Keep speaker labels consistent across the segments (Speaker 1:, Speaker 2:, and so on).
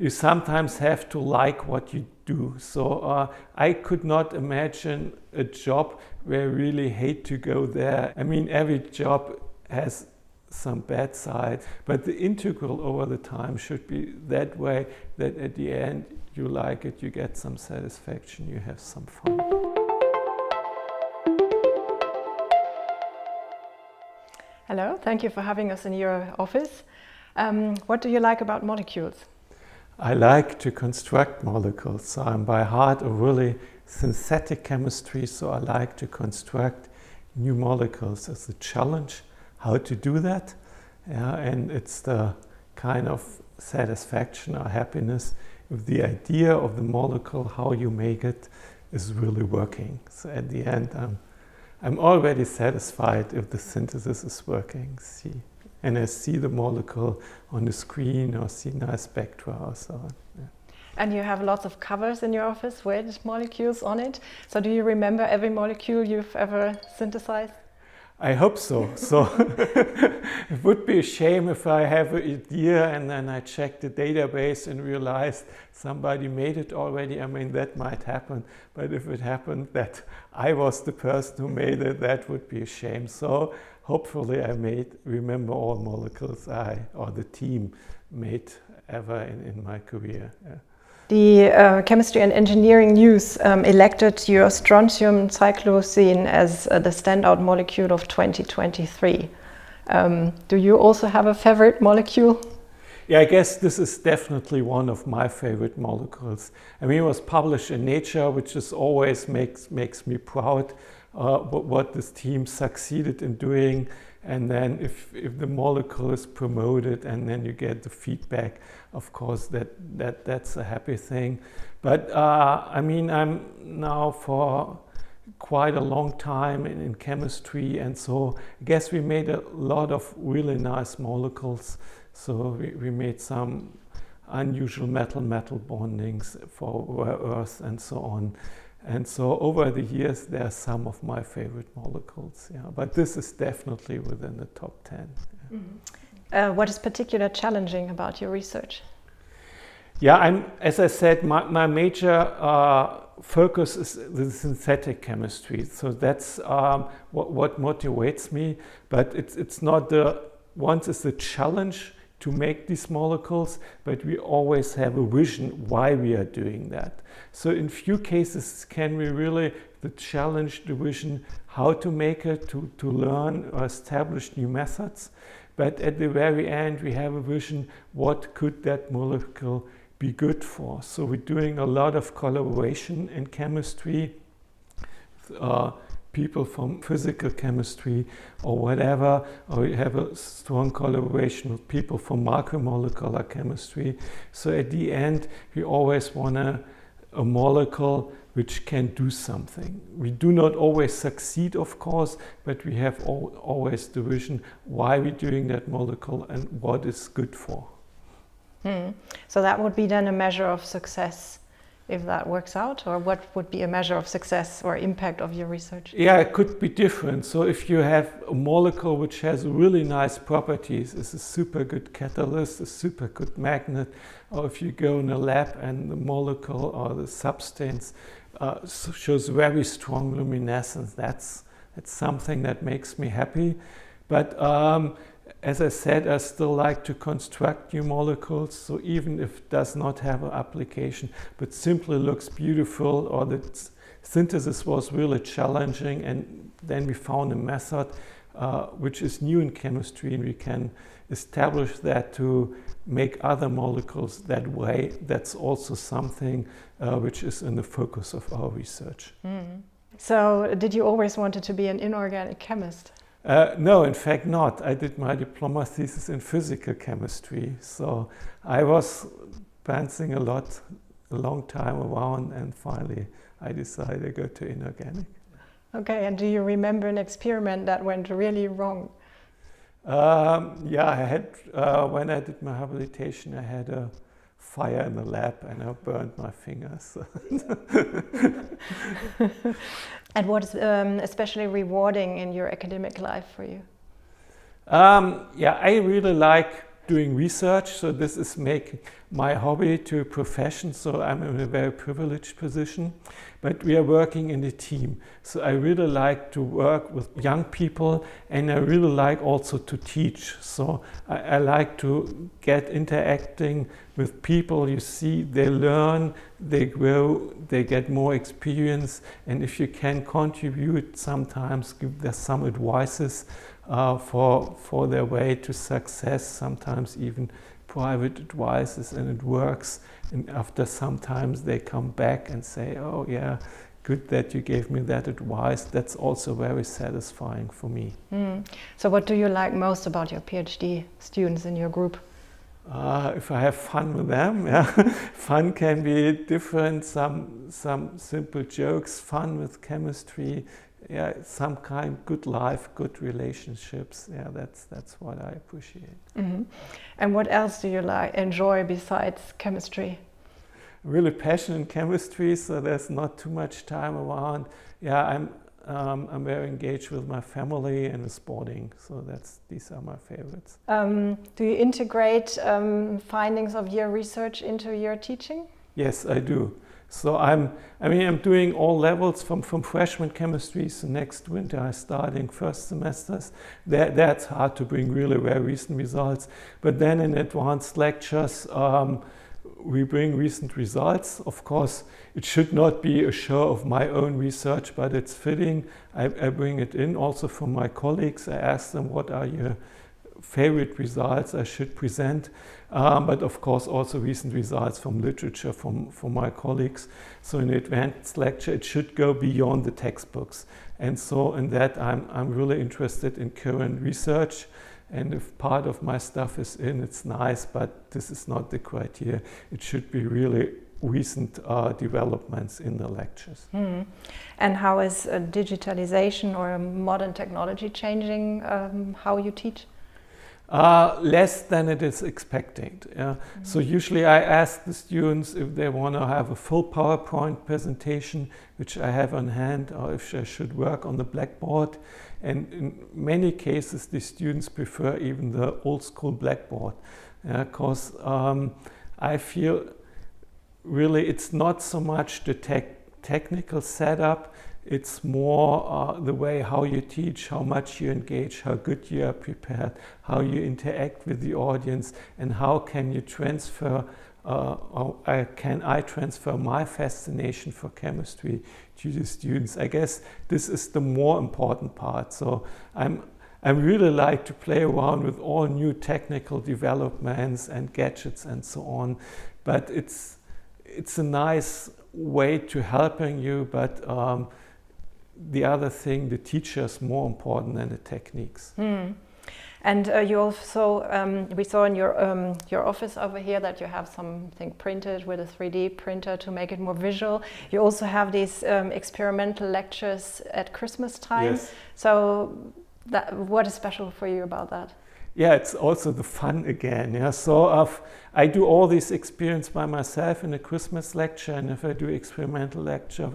Speaker 1: you sometimes have to like what you do. So I could not imagine a job where I really hate to go there. I mean, every job has some bad side, but the integral over the time should be that way that at the end you like it, you get some satisfaction, you have some fun.
Speaker 2: Hello, thank you for having us in your office. What do you like about molecules?
Speaker 1: I like to construct molecules, so I'm by heart a really synthetic chemistry, so I like to construct new molecules. It's a challenge how to do that, and it's the kind of satisfaction or happiness if the idea of the molecule, how you make it, is really working. So at the end, I'm already satisfied if the synthesis is working. And I see the molecule on the screen or see nice spectra or so on. Yeah.
Speaker 2: And you have lots of covers in your office with molecules on it. So do you remember every molecule you've ever synthesized?
Speaker 1: I hope so. So it would be a shame if I have an idea and then I check the database and realize somebody made it already. I mean, that might happen. But if it happened that I was the person who made it, that would be a shame. So hopefully I remember all molecules or the team made ever in my career. Yeah.
Speaker 2: The Chemistry and Engineering News elected your strontium cyclosine as the standout molecule of 2023. Do you also have a favorite molecule?
Speaker 1: Yeah, I guess this is definitely one of my favorite molecules. I mean, it was published in Nature, which is always makes me proud what this team succeeded in doing. And then if the molecule is promoted and then you get the feedback, of course that's a happy thing. But I mean, I'm now for quite a long time in chemistry, and so I guess we made a lot of really nice molecules. So we made some unusual metal-metal bondings for rare earths and so on. And so over the years, there are some of my favorite molecules, yeah. But this is definitely within the top 10. Yeah.
Speaker 2: Mm-hmm. What is particularly challenging about your research?
Speaker 1: Yeah, as I said, my major focus is the synthetic chemistry. So that's what motivates me. But it's not once it's a challenge to make these molecules, but we always have a vision why we are doing that. So in few cases can we really challenge the vision how to make it, to learn or establish new methods. But at the very end we have a vision what could that molecule be good for. So we're doing a lot of collaboration in chemistry. People from physical chemistry or whatever, or we have a strong collaboration with people from macromolecular chemistry. So at the end, we always want a molecule which can do something. We do not always succeed, of course, but we have always the vision why we're doing that molecule and what it's good for.
Speaker 2: So that would be then a measure of success if that works out, or what would be a measure of success or impact of your research?
Speaker 1: Yeah, it could be different. So if you have a molecule which has really nice properties, it's a super good catalyst, a super good magnet, or if you go in a lab and the molecule or the substance shows very strong luminescence, that's something that makes me happy. But as I said, I still like to construct new molecules, so even if it does not have an application, but simply looks beautiful, or the synthesis was really challenging, and then we found a method which is new in chemistry, and we can establish that to make other molecules that way. That's also something which is in the focus of our research.
Speaker 2: So did you always wanted to be an inorganic chemist?
Speaker 1: No, in fact not. I did my diploma thesis in physical chemistry. So I was bouncing a long time around, and finally I decided to go to inorganic.
Speaker 2: Okay, and do you remember an experiment that went really wrong?
Speaker 1: Yeah, I had, when I did my habilitation, I had a fire in the lab and I burned my fingers.
Speaker 2: And what is especially rewarding in your academic life for you?
Speaker 1: Yeah, I really like doing research, so this is making my hobby to a profession, so I'm in a very privileged position. But we are working in a team, so I really like to work with young people, and I really like also to teach. So I like to get interacting with people. You see, they learn, they grow, they get more experience, and if you can contribute, sometimes give them some advices for their way to success, sometimes even private advices, and it works. And after sometimes they come back and say, oh yeah, good that you gave me that advice. That's also very satisfying for me.
Speaker 2: So what do you like most about your PhD students in your group?
Speaker 1: If I have fun with them, yeah. Fun can be different, some simple jokes, fun with chemistry, yeah, some kind, good life, good relationships. Yeah, that's what I appreciate.
Speaker 2: And what else do you enjoy besides chemistry?
Speaker 1: Really passionate in chemistry, so there's not too much time around. Yeah, I'm very engaged with my family and with sporting, so these are my favorites.
Speaker 2: Do you integrate findings of your research into your teaching?
Speaker 1: Yes, I do. So I'm doing all levels from freshman chemistry. So next winter I'm starting first semesters. That's hard to bring really very recent results. But then in advanced lectures, we bring recent results. Of course, it should not be a show of my own research, but it's fitting. I bring it in also from my colleagues. I ask them, what are your favorite results I should present? But of course also recent results from literature from my colleagues. So in advanced lecture it should go beyond the textbooks. And so in that I'm really interested in current research. And if part of my stuff is in, it's nice, but this is not the criteria. It should be really recent developments in the lectures.
Speaker 2: And how is digitalization or modern technology changing how you teach?
Speaker 1: Less than it is expected. Yeah? So usually I ask the students if they want to have a full PowerPoint presentation, which I have on hand, or if I should work on the blackboard. And in many cases, the students prefer even the old school blackboard, because I feel really it's not so much the technical setup, it's more the way how you teach, how much you engage, how good you are prepared, how you interact with the audience, and how can you transfer, can I transfer my fascination for chemistry to the students. I guess this is the more important part. So I really like to play around with all new technical developments and gadgets and so on, but it's a nice way to helping you, but the other thing, the teacher is more important than the techniques.
Speaker 2: And you also, we saw in your office over here that you have something printed with a 3D printer to make it more visual. You also have these experimental lectures at Christmas time.
Speaker 1: Yes.
Speaker 2: So what is special for you about that?
Speaker 1: Yeah, it's also the fun again. Yeah, so I do all this experience by myself in a Christmas lecture, and if I do experimental lecture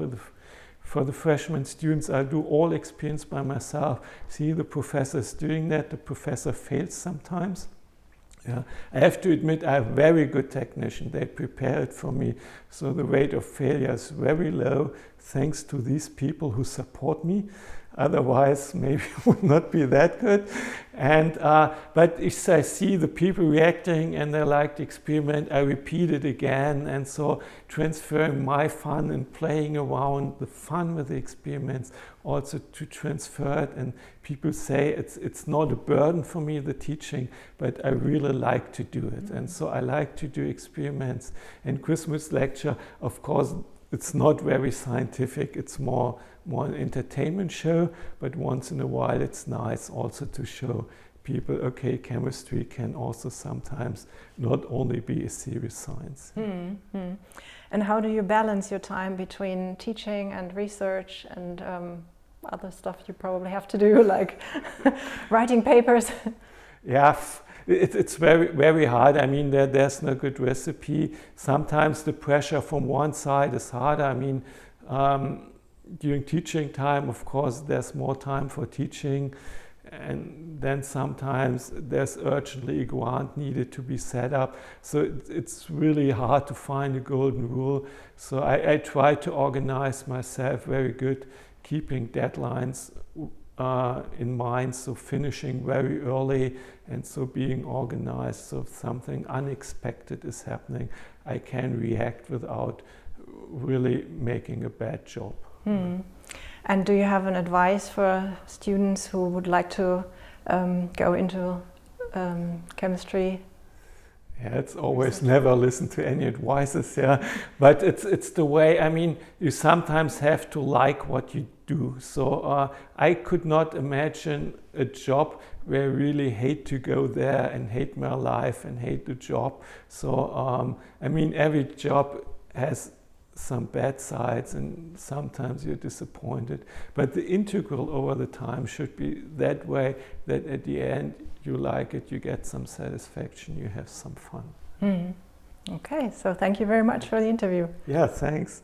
Speaker 1: for the freshman students, I do all experience by myself. See, the professor is doing that. The professor fails sometimes. Yeah, I have to admit I have very good technicians. They prepare it for me, so the rate of failure is very low thanks to these people who support me. Otherwise, maybe it would not be that good. And but if I see the people reacting and they like the experiment, I repeat it again. And so transferring my fun and playing around, the fun with the experiments, also to transfer it. And people say it's not a burden for me, the teaching, but I really like to do it. And so I like to do experiments. And Christmas lecture, of course, it's not very scientific. It's more an entertainment show, but once in a while it's nice also to show people, okay, chemistry can also sometimes not only be a serious science.
Speaker 2: And how do you balance your time between teaching and research and other stuff you probably have to do, like writing papers?
Speaker 1: Yeah, it's very, very hard. I mean, there's no good recipe. Sometimes the pressure from one side is harder. I mean, during teaching time, of course, there's more time for teaching, and then sometimes there's urgently a grant needed to be set up. So it's really hard to find a golden rule. So I try to organize myself very good, keeping deadlines in mind, so finishing very early, and so being organized. So if something unexpected is happening, I can react without really making a bad job.
Speaker 2: And do you have an advice for students who would like to go into chemistry?
Speaker 1: Yeah, it's always never listen to any advices, yeah. But it's the way, I mean, you sometimes have to like what you do. So I could not imagine a job where I really hate to go there and hate my life and hate the job. So, I mean, every job has some bad sides and sometimes you're disappointed. But the integral over the time should be that way that at the end you like it, you get some satisfaction, you have some fun.
Speaker 2: Okay, so thank you very much for the interview.
Speaker 1: Yeah, thanks.